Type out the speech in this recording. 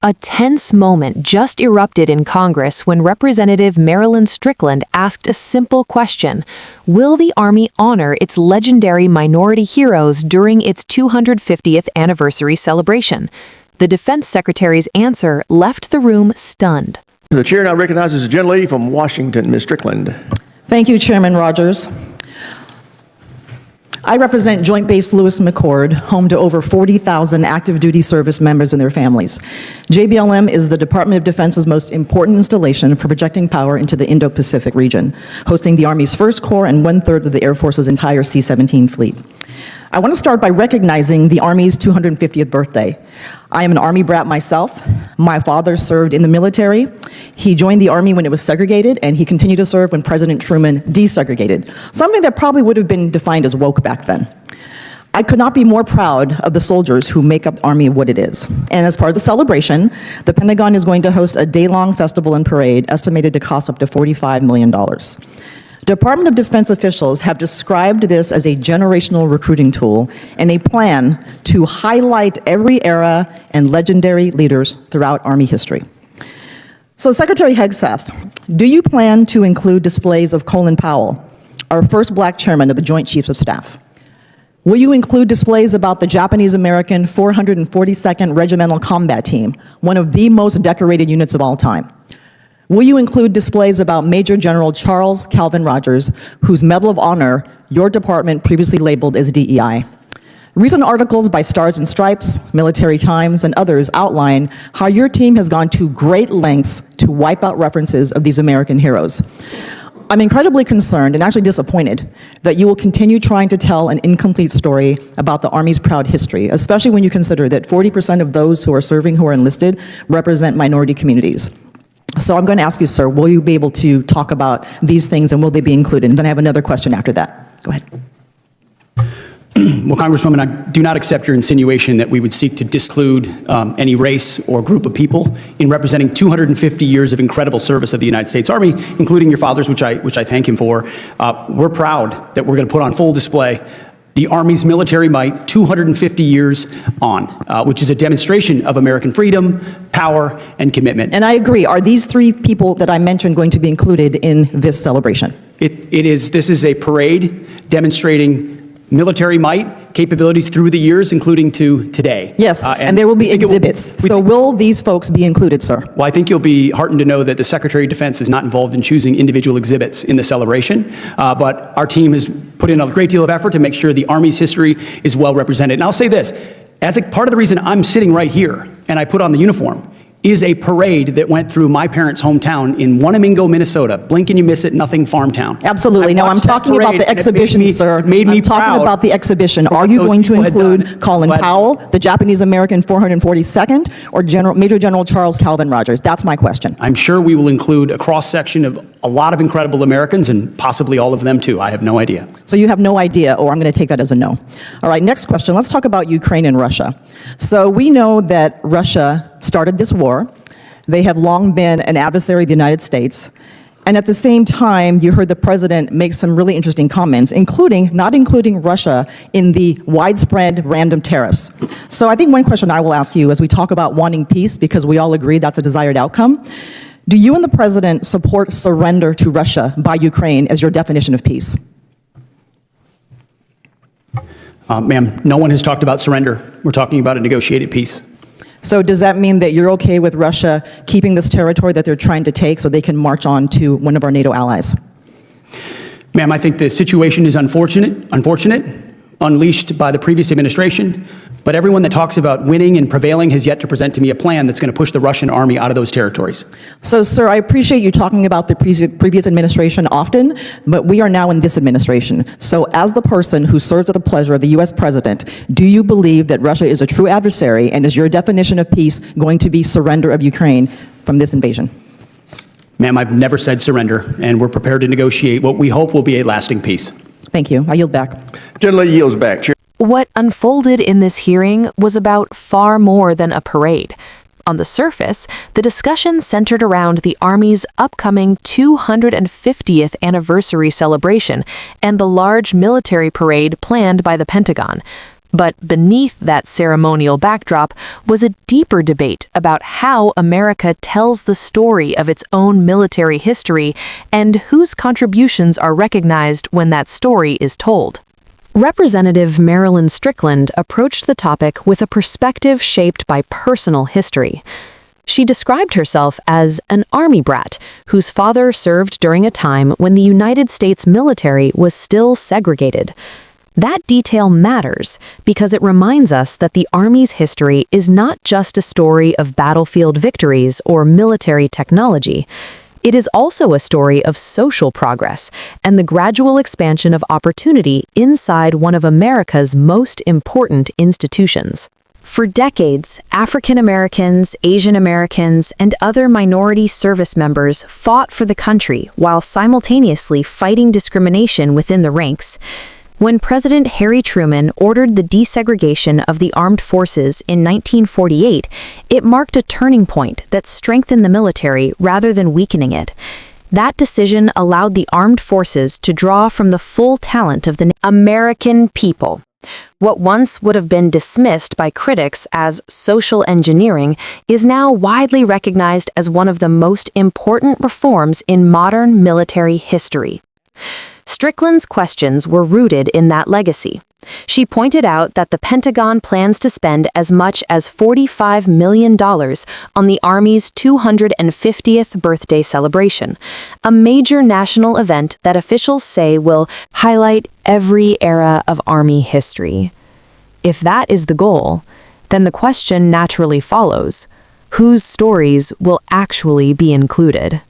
A tense moment just erupted in Congress when Representative Marilyn Strickland asked a simple question: will the Army honor its legendary minority heroes during its 250th anniversary celebration? The Defense Secretary's answer left the room stunned. The chair now recognizes the gentlelady from Washington, Ms. Strickland. Thank you, Chairman Rogers. I represent Joint Base Lewis McChord, home to over 40,000 active duty service members and their families. JBLM is the Department of Defense's most important installation for projecting power into the Indo-Pacific region, hosting the Army's 1st Corps and 1/3 of the Air Force's entire C-17 fleet. I want to start by recognizing the Army's 250th birthday. I am an Army brat myself. My father served in the military. He joined the Army when it was segregated, and he continued to serve when President Truman desegregated, something that probably would have been defined as woke back then. I could not be more proud of the soldiers who make up the Army what it is. And as part of the celebration, the Pentagon is going to host a day-long festival and parade estimated to cost up to $45 million. Department of Defense officials have described this as a generational recruiting tool and a plan to highlight every era and legendary leaders throughout Army history. So, Secretary Hegseth, do you plan to include displays of Colin Powell, our first Black chairman of the Joint Chiefs of Staff? Will you include displays about the Japanese-American 442nd Regimental Combat Team, one of the most decorated units of all time? Will you include displays about Major General Charles Calvin Rogers, whose Medal of Honor your department previously labeled as DEI? Recent articles by Stars and Stripes, Military Times, and others outline how your team has gone to great lengths to wipe out references of these American heroes. I'm incredibly concerned and actually disappointed that you will continue trying to tell an incomplete story about the Army's proud history, especially when you consider that 40% of those who are serving who are enlisted represent minority communities. So I'm going to ask you, sir, will you be able to talk about these things and will they be included? And then I have another question after that. Go ahead. Well, Congresswoman, I do not accept your insinuation that we would seek to disclude any race or group of people in representing 250 years of incredible service of the United States Army, including your father's, which I thank him for. We're proud that we're going to put on full display the Army's military might 250 years on, which is a demonstration of American freedom, power, and commitment. And I agree. Are these three people that I mentioned going to be included in this celebration? This is a parade demonstrating military might, capabilities through the years, including to today. Yes, and there will be exhibits. So will these folks be included, sir? Well, I think you'll be heartened to know that the Secretary of Defense is not involved in choosing individual exhibits in the celebration, but our team has put in a great deal of effort to make sure the Army's history is well represented. And I'll say this, as a part of the reason I'm sitting right here and I put on the uniform is a parade that went through my parents' hometown in Wanamingo, Minnesota. Blink and you miss it, nothing farm town. Absolutely. Now, I'm talking about the exhibition, sir. I'm talking about the exhibition. Are you going to include Colin Powell, the Japanese-American 442nd, or Major General Charles Calvin Rogers? That's my question. I'm sure we will include a cross-section of a lot of incredible Americans and possibly all of them, too. I have no idea. So you have no idea, or I'm going to take that as a no. All right, next question. Let's talk about Ukraine and Russia. So we know that Russia started this war. They have long been an adversary of the United States. And at the same time, you heard the president make some really interesting comments, not including Russia in the widespread random tariffs. So I think one question I will ask you as we talk about wanting peace, because we all agree that's a desired outcome, do you and the president support surrender to Russia by Ukraine as your definition of peace? Ma'am, no one has talked about surrender. We're talking about a negotiated peace. So does that mean that you're okay with Russia keeping this territory that they're trying to take so they can march on to one of our NATO allies? Ma'am, I think the situation is unfortunate, unleashed by the previous administration, but everyone that talks about winning and prevailing has yet to present to me a plan that's going to push the Russian army out of those territories. So, sir, I appreciate you talking about the previous administration often, but we are now in this administration. So as the person who serves at the pleasure of the U.S. president, do you believe that Russia is a true adversary, and is your definition of peace going to be surrender of Ukraine from this invasion? Ma'am, I've never said surrender, and we're prepared to negotiate what we hope will be a lasting peace. Thank you. I yield back. Gentlelady yields back. Chair. What unfolded in this hearing was about far more than a parade. On the surface, the discussion centered around the Army's upcoming 250th anniversary celebration and the large military parade planned by the Pentagon. But beneath that ceremonial backdrop was a deeper debate about how America tells the story of its own military history and whose contributions are recognized when that story is told. Representative Marilyn Strickland approached the topic with a perspective shaped by personal history. She described herself as an Army brat whose father served during a time when the United States military was still segregated. That detail matters because it reminds us that the Army's history is not just a story of battlefield victories or military technology. It is also a story of social progress and the gradual expansion of opportunity inside one of America's most important institutions. For decades, African Americans, Asian Americans, and other minority service members fought for the country while simultaneously fighting discrimination within the ranks. When President Harry Truman ordered the desegregation of the armed forces in 1948, it marked a turning point that strengthened the military rather than weakening it. That decision allowed the armed forces to draw from the full talent of the American people. What once would have been dismissed by critics as social engineering is now widely recognized as one of the most important reforms in modern military history. Strickland's questions were rooted in that legacy. She pointed out that the Pentagon plans to spend as much as $45 million on the Army's 250th birthday celebration, a major national event that officials say will highlight every era of Army history. If that is the goal, then the question naturally follows: whose stories will actually be included?